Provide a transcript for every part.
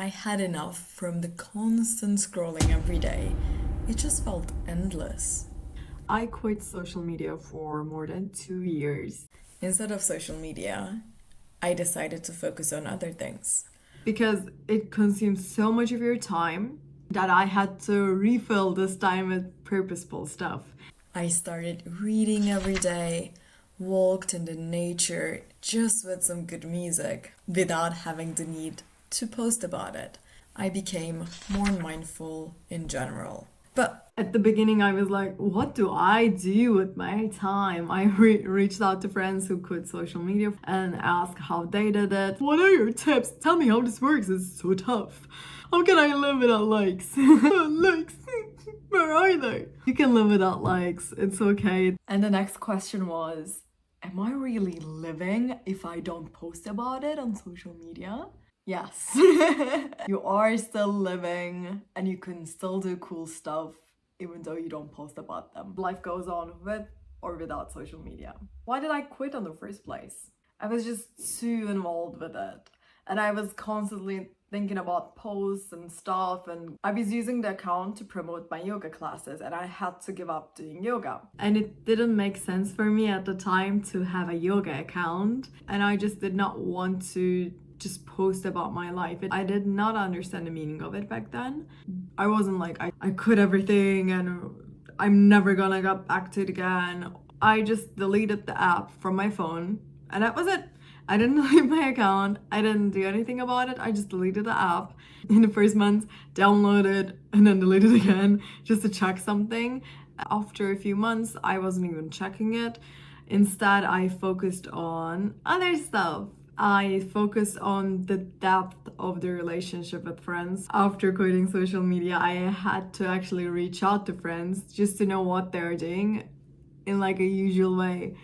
had enough from the constant scrolling every day. It just felt endless. I quit social media for more than 2 years Instead of social media, I decided to focus on other things. because it consumes so much of your time that I had to refill this time with purposeful stuff. I started reading every day, walked in the nature just with some good music without having the need to post about it. I became more mindful in general. But At the beginning, I was like, what do I do with my time? I reached out to friends who quit social media and asked how they did it. What are your tips? Tell me how this works. It's so tough. How can I live without likes? Likes. Where are they? You can live without likes. It's okay. And the next question was, am I really living if I don't post about it on social media? Yes. You are still living and you can still do cool stuff even though you don't post about them. Life goes on with or without social media. Why did I quit in the first place? I was just too involved with it. And I was constantly thinking about posts and stuff, and I was using the account to promote my yoga classes, and I had to give up doing yoga. And it didn't make sense for me at the time to have a yoga account, and I just did not want to just post about my life. I did not understand the meaning of it back then. I wasn't like, I quit everything and I'm never gonna get back to it again. I just deleted the app from my phone and that was it. I didn't delete my account. I didn't do anything about it. I just deleted the app in the first month, downloaded and then deleted again just to check something. After a few months, I wasn't even checking it. Instead, I focused on other stuff. I focused on the depth of the relationship with friends. After quitting social media, I had to actually reach out to friends just to know what they're doing in like a usual way.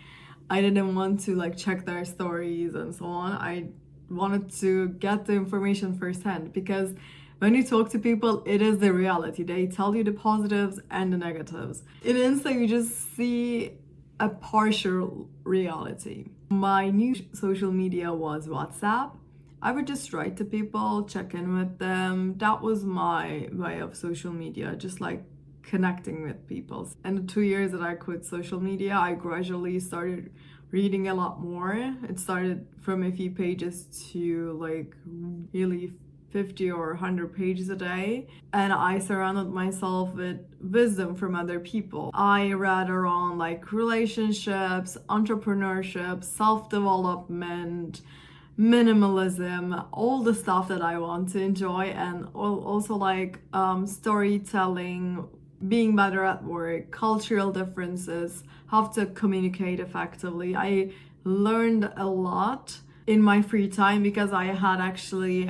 I didn't want to like check their stories and so on. I wanted to get the information firsthand because when you talk to people, it is the reality. They tell you the positives and the negatives. In Insta, you just see a partial reality. My new social media was WhatsApp. I would just write to people, check in with them. That was my way of social media, just like connecting with people. In the 2 years that I quit social media, I gradually started reading a lot more. It started from a few pages to like really 50 or 100 pages a day, and I surrounded myself with wisdom from other people. I read around like relationships, entrepreneurship, self-development, minimalism, all the stuff that I want to enjoy, and also like storytelling, being better at work, cultural differences, how to communicate effectively. I learned a lot in my free time because I had actually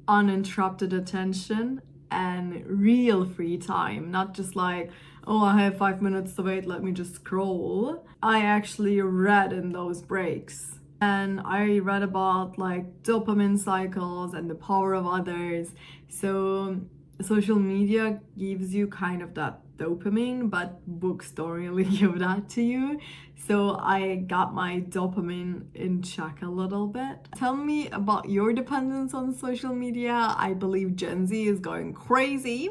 uninterrupted attention and real free time, not just like, oh, I have 5 minutes to wait, let me just scroll. I actually read in those breaks. And I read about like dopamine cycles and the power of others. So social media gives you kind of that dopamine, but books don't really give that to you. So I got my dopamine in check a little bit. Tell me about your dependence on social media. I believe Gen Z is going crazy.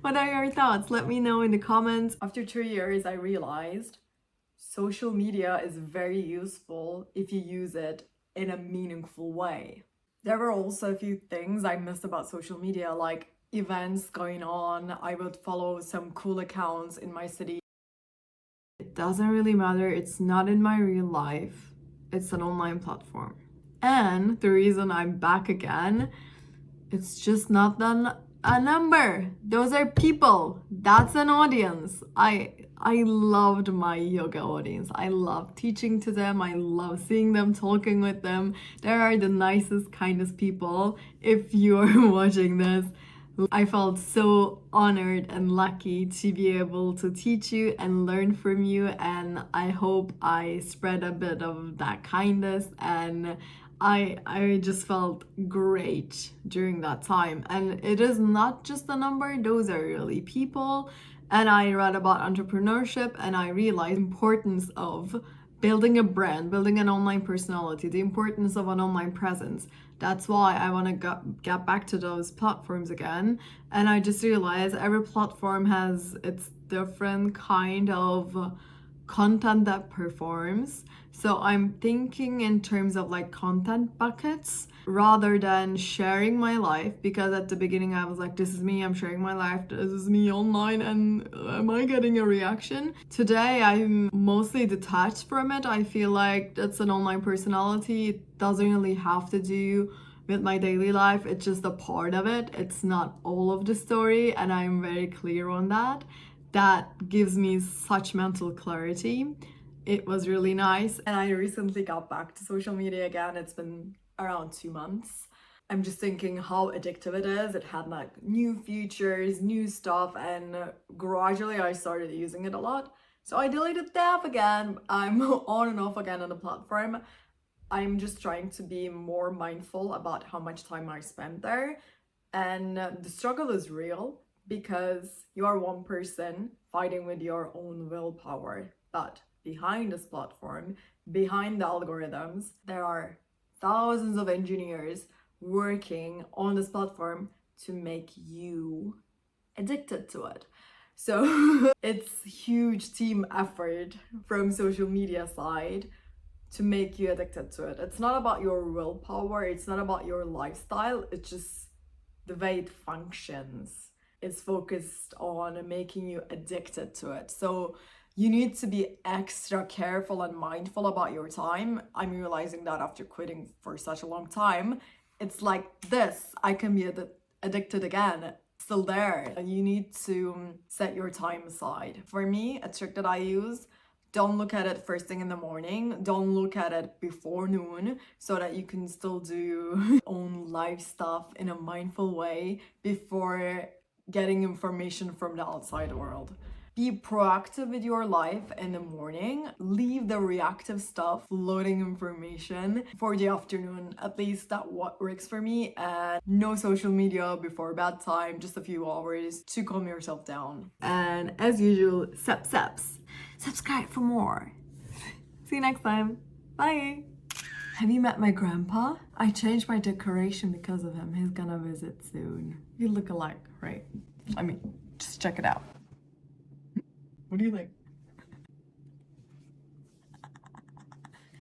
What are your thoughts? Let me know in the comments. After 2 years, I realized social media is very useful if you use it in a meaningful way. There were also a few things I missed about social media, like events going on. I would follow some cool accounts in my city. It doesn't really matter. It's not in my real life. It's an online platform. And the reason I'm back again, it's just not a number. Those are people. That's an audience. I loved my yoga audience. I love teaching to them. I love seeing them, talking with them. They are the nicest, kindest people. If you are watching this, I felt so honored and lucky to be able to teach you and learn from you, and I hope I spread a bit of that kindness, and I just felt great during that time. And it is not just a number, those are really people. And I read about entrepreneurship and I realized the importance of building a brand, building an online personality, the importance of an online presence. That's why I want to get back to those platforms again. And I just realized every platform has its different kind of content that performs. So I'm thinking in terms of like content buckets rather than sharing my life, because at the beginning I was like, this is me, I'm sharing my life, this is me online, and am I getting a reaction? Today I'm mostly detached from it. I feel like that's an online personality. It doesn't really have to do with my daily life, it's just a part of it. It's not all of the story, and I'm very clear on that. That gives me such mental clarity. It was really nice. And I recently got back to social media again. It's been around 2 months. I'm just thinking how addictive it is. It had like new features, new stuff, and gradually I started using it a lot. So I deleted the app again. I'm on and off again on the platform. I'm just trying to be more mindful about how much time I spend there. And the struggle is real, because you are one person fighting with your own willpower. But behind this platform, behind the algorithms, there are thousands of engineers working on this platform to make you addicted to it. So it's huge team effort from social media side to make you addicted to it. It's not about your willpower, it's not about your lifestyle, it's just the way it functions is focused on making you addicted to it. So you need to be extra careful and mindful about your time. I'm realizing that after quitting for such a long time, it's like this, I can be addicted again, still there. You need to set your time aside. For me, a trick that I use, don't look at it first thing in the morning. Don't look at it before noon, so that you can still do own life stuff in a mindful way before getting information from the outside world. Be proactive with your life in the morning. Leave the reactive stuff, loading information for the afternoon. At least that what works for me. And no social media before bedtime, just a few hours to calm yourself down. And as usual, subscribe for more. See you next time. Bye. Have you met my grandpa? I changed my decoration because of him. He's gonna visit soon. You look alike, right? I mean, just check it out. What do you think?